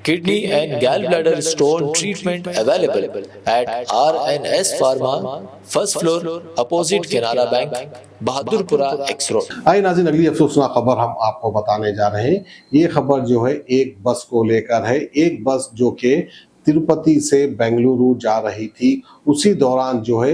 kidney and gallbladder stone treatment available at RNS Pharma, first floor, opposite Canara Bank, Bahadurpura X Road. आइए नाज़रीन, अगली अफसोसनाक खबर हम आपको बताने जा रहे हैं। ये खबर जो है एक बस को लेकर है। एक बस जो कि तिरुपति से बेंगलुरु जा रही थी, उसी दौरान जो है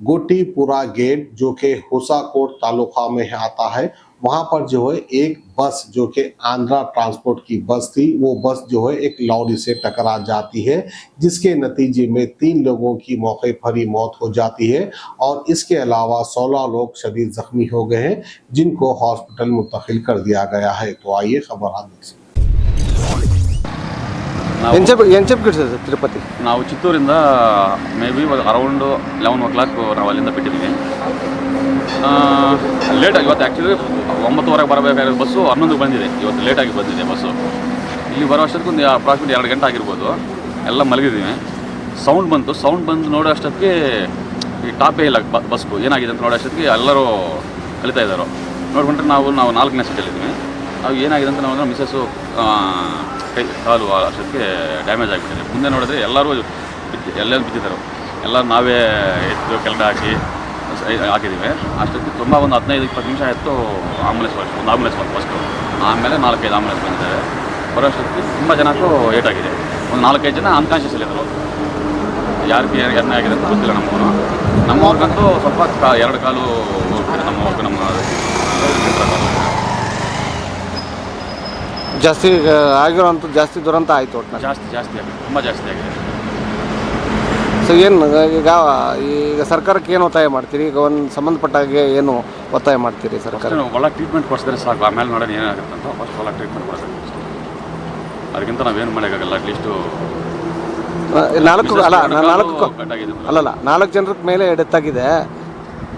गोटीपुरा गेट जो कि हुसाकोट तालुका में आता है, वहां पर जो है एक बस जो कि आंध्रा ट्रांसपोर्ट की बस थी, वो बस जो है एक लॉरी से टकरा जाती है, जिसके नतीजे में 3 लोगों की मौके पर ही मौत हो जाती है और इसके अलावा 16 लोग शदीद जख्मी हो गए हैं, जिनको हॉस्पिटल मुंतकिल कर दिया गया है। तो आइए खबर हम देख सकते हैं। ತಿರುಪತಿ ನಾವು ಚಿತ್ತೂರಿಂದ ಮೇ ಬಿ ಅರೌಂಡು 11 o'clock ನಾವು ಅಲ್ಲಿಂದ ಬಿಟ್ಟಿದ್ದೀವಿ. ಲೇಟಾಗಿ ಇವತ್ತು ಆ್ಯಕ್ಚುಲಿ 9:30 ಬರಬೇಕಾಗಿರೋ ಬಸ್ಸು 11 ಬಂದಿದೆ. ಇವತ್ತು ಲೇಟಾಗಿ ಬಂದಿದೆ ಬಸ್ಸು. ಇಲ್ಲಿ ಬರೋ ಅಷ್ಟೊತ್ತಿಗೆ ಅಪ್ರಾಕ್ಸಿಮೇಟ್ 2 ಗಂಟೆ ಆಗಿರ್ಬೋದು. ಎಲ್ಲ ಮಲಗಿದ್ದೀವಿ. ಸೌಂಡ್ ಬಂದು ನೋಡೋ ಅಷ್ಟೊತ್ತಿಗೆ ಈ ಟಾಪೇ ಇಲ್ಲ ಬಸ್ಸು ಏನಾಗಿದೆ ಅಂತ ನೋಡೋ ಅಷ್ಟೊತ್ತಿಗೆ ಎಲ್ಲರೂ ಕಲಿತಾ ಇದ್ದಾರೆ. ನೋಡ್ಕೊಂಡ್ರೆ ನಾವು 4ನೇ ಸೀಟಲ್ಲಿದ್ದೀವಿ. ನಾವು ಏನಾಗಿದೆ ಅಂತ ನಾವು ಮಿಸ್ಸಸ್ಸು ಕೈ ಕಾಲು ಅಷ್ಟೊತ್ತಿಗೆ ಡ್ಯಾಮೇಜ್ ಆಗಿಬಿಟ್ಟಿದೆ. ಮುಂದೆ ನೋಡಿದ್ರೆ ಎಲ್ಲರೂ ಬಿದ್ದಿದ್ದಾರೆ. ಎಲ್ಲ ನಾವೇ ಎತ್ತು ಕೆಳಗಡೆ ಹಾಕಿದ್ದೀವಿ. ಅಷ್ಟೊತ್ತಿಗೆ ತುಂಬ ಒಂದು 15-20 ನಿಮಿಷ ಆಯಿತು. ಒಂದು ಆಂಬುಲೆನ್ಸ್ ಬಂತು ಫಸ್ಟು, ಆಮೇಲೆ 4-5 ಆಂಬುಲೆನ್ಸ್ ಬಂದಿದ್ದಾರೆ. ಬರೋ ಅಷ್ಟೊತ್ತಿಗೆ ತುಂಬ ಜನಕ್ಕೂ ಏಟಾಗಿದೆ. ಒಂದು 4-5 ಜನ ಅನ್ಕಾನ್ಷಿಯಸ್ಸಲ್ಲಿದ್ದರು. ಯಾರಿಗೆ ಎಣ್ಣೆ ಆಗಿದೆ ಅಂತ ಗೊತ್ತಿಲ್ಲ. ನಮ್ಮವ್ರಿಗಂತೂ ಸ್ವಲ್ಪ 2 ಕಾಲು ಹೋಗ್ಬಿಟ್ಟಿದೆ. ನಮ್ಮ ಜಾಸ್ತಿ ಆಗಿರೋಂಥ ಜಾಸ್ತಿ ದುರಂತ ಆಯಿತು. ಜಾಸ್ತಿ ಆಗಿದೆ, ತುಂಬ ಜಾಸ್ತಿ ಆಗಿದೆ. ಸೊ ಏನು ಈಗ ಸರ್ಕಾರಕ್ಕೆ ಏನು ಒತ್ತಾಯ ಮಾಡ್ತೀರಿ? ಈಗ ಒಂದು ಸಂಬಂಧಪಟ್ಟಾಗೆ ಏನು ಒತ್ತಾಯ ಮಾಡ್ತೀರಿ ಸರ್ಕಾರ? ಒಳ್ಳೆ ಟ್ರೀಟ್ಮೆಂಟ್ ಕೊಡಿಸಿದ್ರೆ ಸಾಕು, ಆಮೇಲೆ ನೋಡೋಣ ಏನಾಗುತ್ತೆ ಅಂತ. ಫಸ್ಟ್ ಒಳ್ಳೆ ಟ್ರೀಟ್ಮೆಂಟ್ ಕೊಡಿಸ್ಬೇಕು. ಅದಕ್ಕಿಂತ ನಾವೇನು ಮಾಡೋಕ್ಕಾಗಲ್ಲ. ಅಟ್ಲೀಸ್ಟು 4 ಜನರ ಮೇಲೆ ಡೆತ್ ಆಗಿದೆ.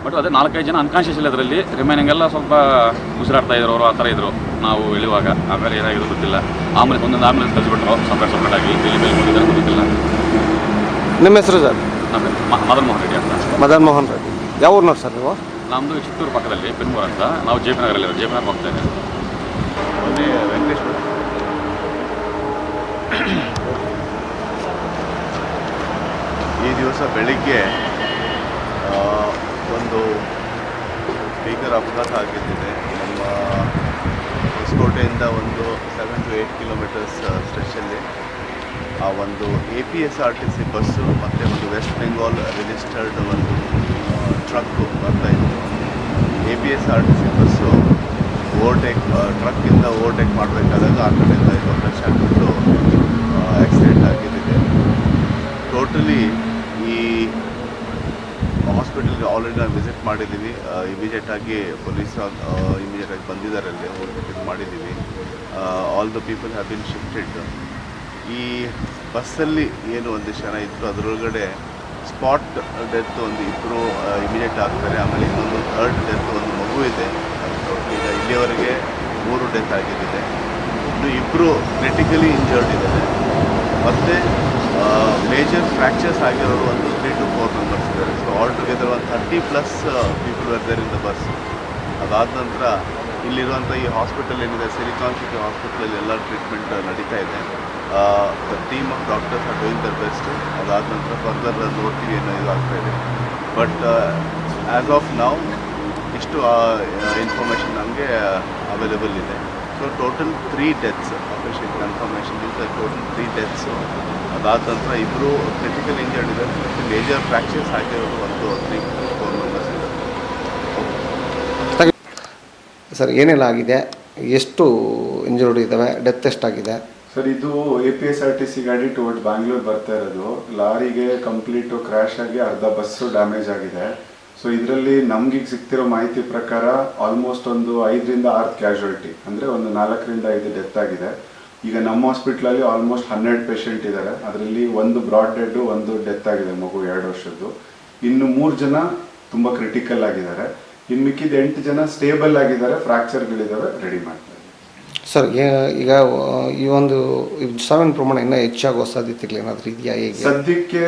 ಬಟ್ ಅದೇ 4-5 ಜನ ಅನ್ಕಾನ್ಷಿಯಸ್ ಇಲ್ಲ. ಅದರಲ್ಲಿ ರಿಮೈನಿಂಗ್ ಎಲ್ಲ ಸ್ವಲ್ಪ ಉಸಿರಾಡ್ತಾ ಇದ್ರು, ಅವರು ಆ ಥರ ಇದ್ದರು ನಾವು ಇಳಿಯುವಾಗ. ಆಮೇಲೆ ಏನಾಗಿದ್ರು ಗೊತ್ತಿಲ್ಲ. ಒಂದೊಂದು ಆಂಬುಲೆನ್ಸ್ ಕಳಿಸ್ಬಿಟ್ರು ಸಪ್ರೇಟ್ ಆಗಿ. ಇಲ್ಲಿ ಹೋಗಿದ್ದಾರೆ ಗೊತ್ತಿಲ್ಲ. ನಿಮ್ಮ ಹೆಸರು ಸರ್? ಮದನ್ ಮೋಹನ್ ರೆಡ್ಡಿ ಅಂತ. ಮದನ್ ಮೋಹನ್ ರೆಡ್ಡಿ. ಯಾವ ಊರಿನವ್ರು ಸರ್ ನೀವು? ನಮ್ಮದು ಚಿತ್ತೂರು ಪಕ್ಕದಲ್ಲಿ ಪೆನ್ಮೂರು ಅಂತ. ನಾವು ಜೆ ಪಿ ನಗರಲ್ಲಿರೋ ಜೆ ಪಿ ನಗರ ಹೋಗ್ತಾ ಇದ್ದೀವಿ. ವೆಂಕಟೇಶ್ವರ ಈ ದಿವಸ ಬೆಳಿಗ್ಗೆ ಒಂದು ಭೀಕರ ಅಪಘಾತ ಆಗಿದ್ದಿದೆ. ನಮ್ಮ ಹೊಸಕೋಟೆಯಿಂದ ಒಂದು 7 to 8 ಕಿಲೋಮೀಟರ್ಸ್ ಸ್ಟ್ರೆಚ್ಚಲ್ಲಿ ಆ ಒಂದು APSRTC ಬಸ್ಸು ಮತ್ತು ಒಂದು ವೆಸ್ಟ್ ಬೆಂಗಾಲ್ ರಿಜಿಸ್ಟರ್ಡ್ ಒಂದು ಟ್ರಕ್ಕು ಬರ್ತಾಯಿತ್ತು. APSRTC ಬಸ್ಸು ಟ್ರಕ್ಕಿಂದ ಓವರ್ಟೇಕ್ ಮಾಡಬೇಕಾದಾಗ ಆ ಕಡೆಯಿಂದ ಅಪ್ರೋಚ್ ಆಗಿಬಿಟ್ಟು ಆಕ್ಸಿಡೆಂಟ್ ಆಗಿದ್ದಿದೆ. ಟೋಟಲಿ ಈ ಹಾಸ್ಪಿಟಲ್ಗೆ ಆಲ್ರೆಡಿ ನಾವು ವಿಸಿಟ್ ಮಾಡಿದ್ದೀವಿ. ಇಮಿಡಿಯೇಟಾಗಿ ಪೊಲೀಸ್ ಇಮಿಡಿಯೇಟಾಗಿ ಬಂದಿದ್ದಾರೆ, ಅಲ್ಲಿ ಹೋಗಿ ಮಾಡಿದ್ದೀವಿ. All the people have been shifted. ಈ ಬಸ್ಸಲ್ಲಿ ಏನು ಒಂದಿಷ್ಟು ಜನ ಇತ್ತು, ಅದರೊಳಗಡೆ ಸ್ಪಾಟ್ ಡೆತ್ ಒಂದು 2 ಇಮಿಡಿಯೇಟ್ ಆಗ್ತಾರೆ. ಆಮೇಲೆ ಇನ್ನೊಂದು 3rd ಡೆತ್ ಒಂದು ಮಗು ಇದೆ. ಈಗ ಇಲ್ಲಿಯವರೆಗೆ 3 ಡೆತ್ ಆಗಿದ್ದಿದೆ. ಇನ್ನು 2 ಕ್ರಿಟಿಕಲಿ ಇಂಜರ್ಡ್ ಇದ್ದಾರೆ. ಮತ್ತು ಮೇಜರ್ ಫ್ರ್ಯಾಕ್ಚರ್ಸ್ ಆಗಿರೋರು ಒಂದು 3 to 4 ಮೆಂಬರ್ಸ್ ಇದ್ದಾರೆ. ಸೊ ಆಲ್ ಟುಗೆದರ್ ಒಂದು 30+ people are there in the bus. ಅದಾದ ನಂತರ ಇಲ್ಲಿರುವಂಥ ಈ ಹಾಸ್ಪಿಟಲ್ ಏನಿದೆ, ಸಿಲಿಕಾನ್ ಸಿಟಿ ಹಾಸ್ಪಿಟಲಲ್ಲಿ ಎಲ್ಲ ಟ್ರೀಟ್ಮೆಂಟ್ ನಡೀತಾ ಇದೆ. The team of doctors are doing their best. ಅದಾದ ನಂತರ ಫರ್ದರ್ ನೋಡ್ತೀವಿ ಏನೋ ಇದು ಆಗ್ತಾಯಿದೆ. ಬಟ್ ಆ್ಯಸ್ ಆಫ್ ನೌ ಇಷ್ಟು ಇನ್ಫಾರ್ಮೇಷನ್ ನಮಗೆ ಅವೈಲೇಬಲ್ ಇದೆ. So total 3 deaths official confirmation is total 3 deaths. ಅದಾದ ನಂತರ 2 ಕ್ರಿಟಿಕಲ್ ಇಂಜರ್ಡ್ ಇದೆ. ಮೇಜರ್ ಫ್ರ್ಯಾಕ್ಚರ್ಸ್ ಆಗಿರೋದು ಒಂದು 3 to 4 ಮೆಂಬರ್ಸ್ ಇದೆ. ಸರ್ ಏನೆಲ್ಲ ಆಗಿದೆ? ಎಷ್ಟು ಇಂಜರ್ಡ್ ಇದ್ದಾವೆ? ಡೆತ್ ಎಷ್ಟಾಗಿದೆ ಸರ್? ಇದು APSRTC ಗಾಡಿ ಟುವರ್ಡ್ ಬ್ಯಾಂಗ್ಳೂರ್ ಬರ್ತಾ ಇರೋದು. ಲಾರಿಗೆ ಕಂಪ್ಲೀಟು ಕ್ರ್ಯಾಶ್ ಆಗಿ ಅರ್ಧ ಬಸ್ಸು ಡ್ಯಾಮೇಜ್ ಆಗಿದೆ. ಸೊ ಇದರಲ್ಲಿ ನಮ್ಗೆ ಸಿಗ್ತಿರೋ ಮಾಹಿತಿ ಪ್ರಕಾರ ಆಲ್ಮೋಸ್ಟ್ ಒಂದು 5ರಿಂದ 6 ಕ್ಯಾಶುಯಾಲಿಟಿ, ಅಂದರೆ ಒಂದು 4ರಿಂದ 5 ಡೆತ್ ಆಗಿದೆ. ಈಗ ನಮ್ಮ ಹಾಸ್ಪಿಟ್ಲಲ್ಲಿ ಆಲ್ಮೋಸ್ಟ್ 100 ಪೇಷಂಟ್ ಇದ್ದಾರೆ. ಅದರಲ್ಲಿ ಒಂದು ಬ್ರಾಡ್ ಡೆಡ್, ಒಂದು ಡೆತ್ ಆಗಿದೆ, ಮಗು 2 ವರ್ಷದ್ದು. ಇನ್ನು 3 ಜನ ತುಂಬ ಕ್ರಿಟಿಕಲ್ ಆಗಿದ್ದಾರೆ. ಇನ್ನು ಮಿಕ್ಕಿದ 8 ಜನ ಸ್ಟೇಬಲ್ ಆಗಿದ್ದಾರೆ, ಫ್ರ್ಯಾಕ್ಚರ್ಗಳಿದ್ದಾವೆ, ರೆಡಿ ಮಾಡ್ತಾರೆ. ಸರ್ ಈಗ ಈ ಒಂದು ಸಾವಿನ ಪ್ರಮಾಣ ಇನ್ನೂ ಹೆಚ್ಚಾಗುವ ಸಾಧ್ಯತೆಗಳು ಏನಾದರೂ ಇದೆಯಾ? ಹೇಗೆ ಸದ್ಯಕ್ಕೆ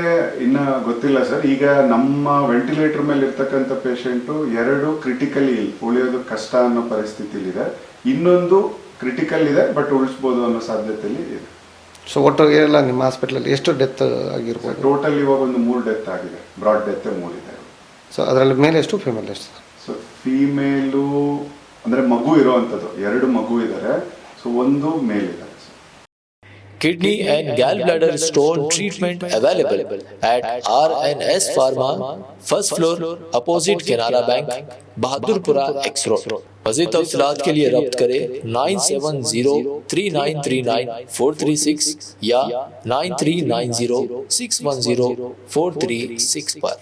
ಇನ್ನೂ ಗೊತ್ತಿಲ್ಲ ಸರ್. ಈಗ ನಮ್ಮ ವೆಂಟಿಲೇಟರ್ ಮೇಲೆ ಇರ್ತಕ್ಕಂಥ ಪೇಷಂಟು 2 ಕ್ರಿಟಿಕಲಿ ಉಳಿಯೋದು ಕಷ್ಟ ಅನ್ನೋ ಪರಿಸ್ಥಿತಿಲಿದೆ. ಇನ್ನೊಂದು ಕ್ರಿಟಿಕಲ್ ಇದೆ, ಬಟ್ ಉಳಿಸ್ಬೋದು ಅನ್ನೋ ಸಾಧ್ಯತೆಯಲ್ಲಿ ಇದೆ. ಸೊ ಒಟ್ಟು ಎಲ್ಲ ನಿಮ್ಮ ಹಾಸ್ಪಿಟ್ಲಲ್ಲಿ ಎಷ್ಟು ಡೆತ್ ಆಗಿರ್ಬೋದು? ಟೋಟಲ್ ಇವಾಗ ಒಂದು 3 ಡೆತ್ ಆಗಿದೆ, ಬ್ರಾಡ್ ಡೆತ್ 3 ಇದೆ. ಸೊ ಅದರಲ್ಲಿ ಮೇಲ್ ಎಷ್ಟು, ಫೀಮೇಲ್ ಎಷ್ಟು? ಸೊ ಫೀಮೇಲು ಅಂದರೆ ಮಗು ಇರೋವಂಥದ್ದು 2 ಮಗು ಇದ್ದಾರೆ, ಸೊ 1 ಮೇಲ್ ಇದ್ದಾರೆ. Kidney and gallbladder stone treatment available at RNS Pharma, first floor, opposite Canara Bank, Bahadurpura X Road. मज़ीद तफ़सीलात के लिए रब्त करें 9703939436 या 9390610436 पर।